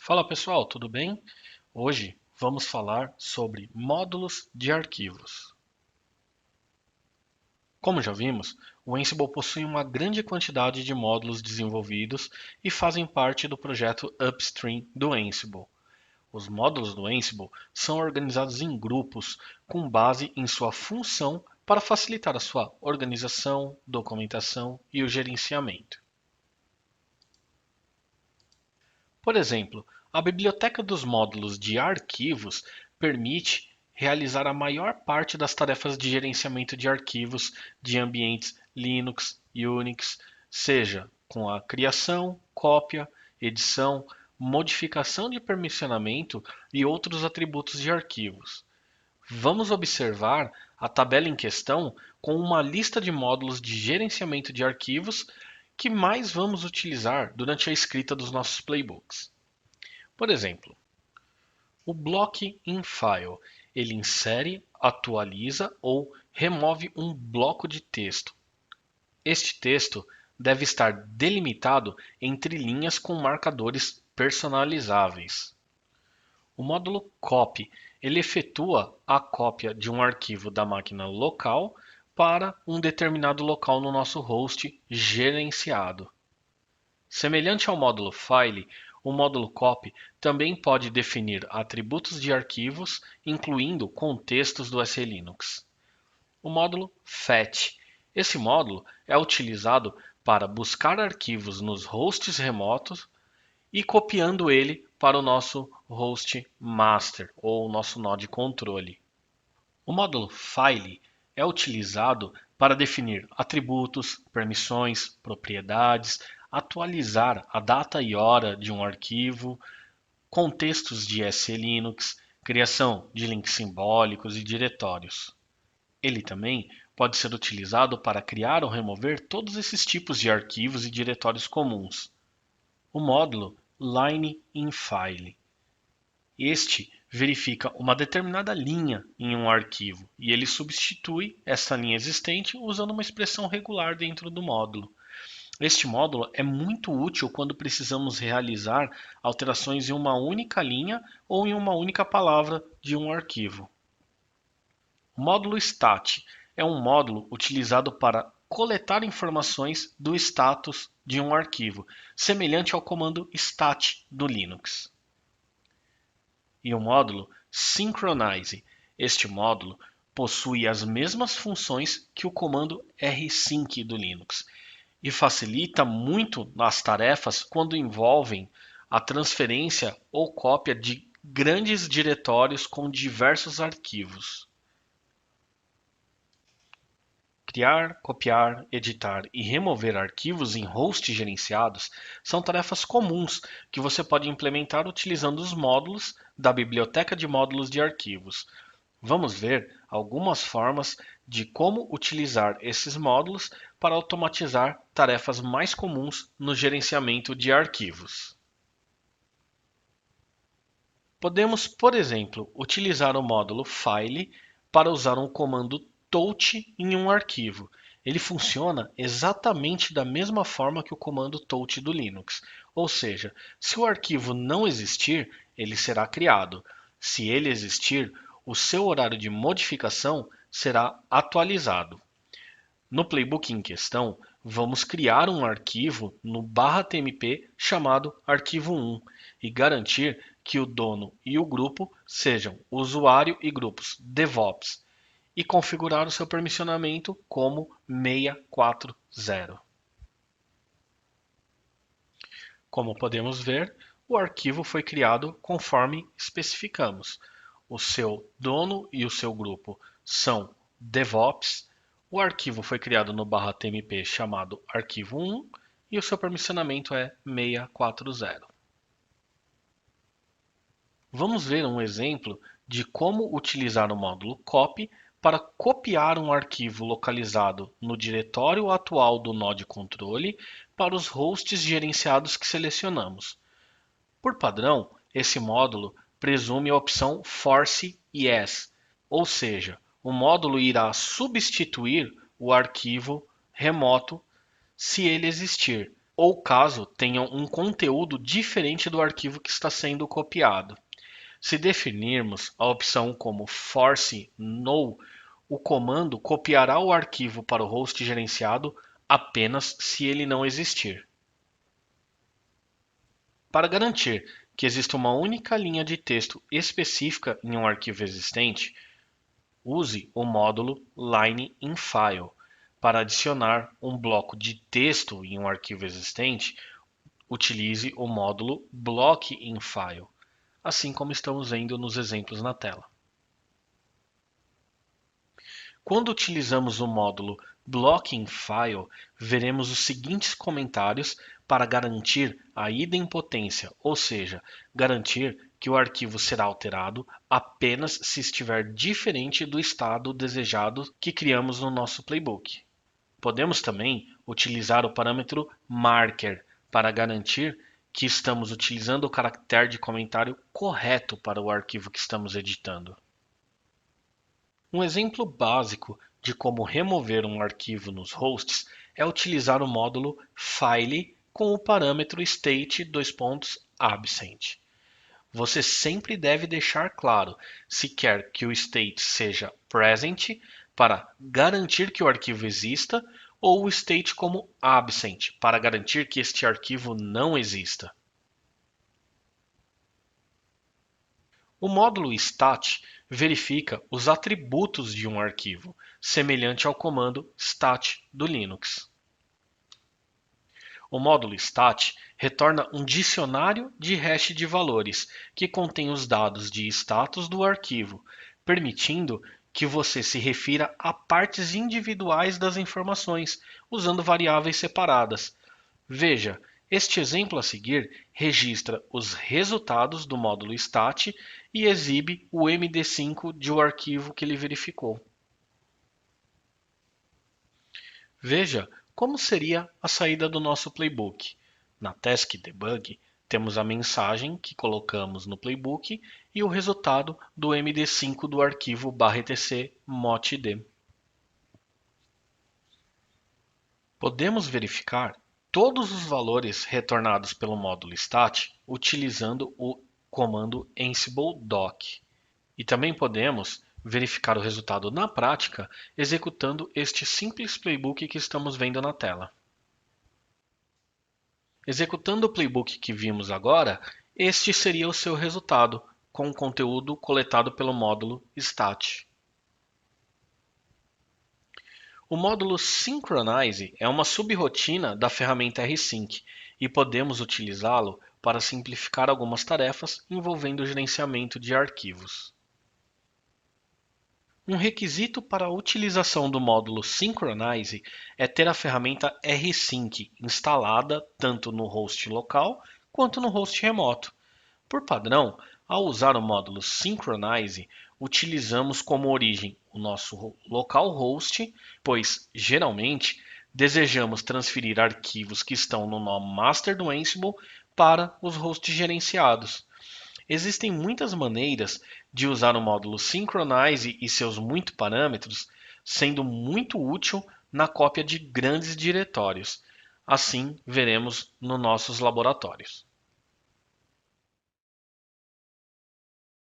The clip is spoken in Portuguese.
Fala pessoal, tudo bem? Hoje vamos falar sobre módulos de arquivos. Como já vimos, o Ansible possui uma grande quantidade de módulos desenvolvidos e fazem parte do projeto Upstream do Ansible. Os módulos do Ansible são organizados em grupos com base em sua função para facilitar a sua organização, documentação e o gerenciamento. Por exemplo, a biblioteca dos módulos de arquivos permite realizar a maior parte das tarefas de gerenciamento de arquivos de ambientes Linux e Unix, seja com a criação, cópia, edição, modificação de permissionamento e outros atributos de arquivos. Vamos observar a tabela em questão com uma lista de módulos de gerenciamento de arquivos que mais vamos utilizar durante a escrita dos nossos playbooks. Por exemplo, o block in file, ele insere, atualiza ou remove um bloco de texto. Este texto deve estar delimitado entre linhas com marcadores personalizáveis. O módulo copy, ele efetua a cópia de um arquivo da máquina local para um determinado local no nosso host gerenciado. Semelhante ao módulo file, o módulo copy também pode definir atributos de arquivos, incluindo contextos do SE-Linux. O módulo fetch. Esse módulo é utilizado para buscar arquivos nos hosts remotos e copiando ele para o nosso host master ou o nosso nó de controle. O módulo file é utilizado para definir atributos, permissões, propriedades, atualizar a data e hora de um arquivo, contextos de SE-Linux, criação de links simbólicos e diretórios. Ele também pode ser utilizado para criar ou remover todos esses tipos de arquivos e diretórios comuns. O módulo line in file. Este verifica uma determinada linha em um arquivo e ele substitui essa linha existente usando uma expressão regular dentro do módulo. Este módulo é muito útil quando precisamos realizar alterações em uma única linha ou em uma única palavra de um arquivo. O módulo stat é um módulo utilizado para coletar informações do status de um arquivo, semelhante ao comando stat do Linux. E o módulo synchronize. Este módulo possui as mesmas funções que o comando rsync do Linux e facilita muito as tarefas quando envolvem a transferência ou cópia de grandes diretórios com diversos arquivos. Criar, copiar, editar e remover arquivos em hosts gerenciados são tarefas comuns que você pode implementar utilizando os módulos da biblioteca de módulos de arquivos. Vamos ver algumas formas de como utilizar esses módulos para automatizar tarefas mais comuns no gerenciamento de arquivos. Podemos, por exemplo, utilizar o módulo file para usar um comando touch em um arquivo. Ele funciona exatamente da mesma forma que o comando touch do Linux. Ou seja, se o arquivo não existir, ele será criado. Se ele existir, o seu horário de modificação será atualizado. No playbook em questão, vamos criar um arquivo no /tmp chamado arquivo1 e garantir que o dono e o grupo sejam usuário e grupos DevOps e configurar o seu permissionamento como 640. Como podemos ver, o arquivo foi criado conforme especificamos. O seu dono e o seu grupo são DevOps. O arquivo foi criado no /tmp chamado arquivo1 e o seu permissionamento é 640. Vamos ver um exemplo de como utilizar o módulo copy para copiar um arquivo localizado no diretório atual do nó de controle para os hosts gerenciados que selecionamos. Por padrão, esse módulo presume a opção Force Yes, ou seja, o módulo irá substituir o arquivo remoto se ele existir. ou caso tenham um conteúdo diferente do arquivo que está sendo copiado. Se definirmos a opção como force no, o comando copiará o arquivo para o host gerenciado apenas se ele não existir. Para garantir que exista uma única linha de texto específica em um arquivo existente, use o módulo line_in_file. Para adicionar um bloco de texto em um arquivo existente, utilize o módulo block_in_file, assim como estamos vendo nos exemplos na tela. Quando utilizamos o módulo block_in_file, veremos os seguintes comentários para garantir a idempotência, ou seja, garantir que o arquivo será alterado apenas se estiver diferente do estado desejado que criamos no nosso playbook. Podemos também utilizar o parâmetro marker para garantir que estamos utilizando o caractere de comentário correto para o arquivo que estamos editando. Um exemplo básico de como remover um arquivo nos hosts é utilizar o módulo file com o parâmetro state:absent. Você sempre deve deixar claro se quer que o state seja present para garantir que o arquivo exista ou o state como absent para garantir que este arquivo não exista. O módulo stat verifica os atributos de um arquivo, semelhante ao comando stat do Linux. O módulo stat retorna um dicionário de hash de valores que contém os dados de status do arquivo, permitindo que você se refira a partes individuais das informações, usando variáveis separadas. Veja, este exemplo a seguir registra os resultados do módulo stat e exibe o MD5 de um arquivo que ele verificou. Veja como seria a saída do nosso playbook. Na task debug, temos a mensagem que colocamos no playbook e o resultado do MD5 do arquivo /etc motd. Podemos verificar todos os valores retornados pelo módulo stat utilizando o comando ansible doc. E também podemos verificar o resultado na prática executando este simples playbook que estamos vendo na tela. Executando o playbook que vimos agora, este seria o seu resultado, com o conteúdo coletado pelo módulo stat. O módulo synchronize é uma subrotina da ferramenta rsync e podemos utilizá-lo para simplificar algumas tarefas envolvendo o gerenciamento de arquivos. Um requisito para a utilização do módulo Synchronize é ter a ferramenta rsync instalada tanto no host local quanto no host remoto. Por padrão, ao usar o módulo Synchronize, utilizamos como origem o nosso localhost, pois geralmente desejamos transferir arquivos que estão no nó master do Ansible para os hosts gerenciados. Existem muitas maneiras de usar o módulo Synchronize e seus muito parâmetros, sendo muito útil na cópia de grandes diretórios. Assim veremos nos nossos laboratórios.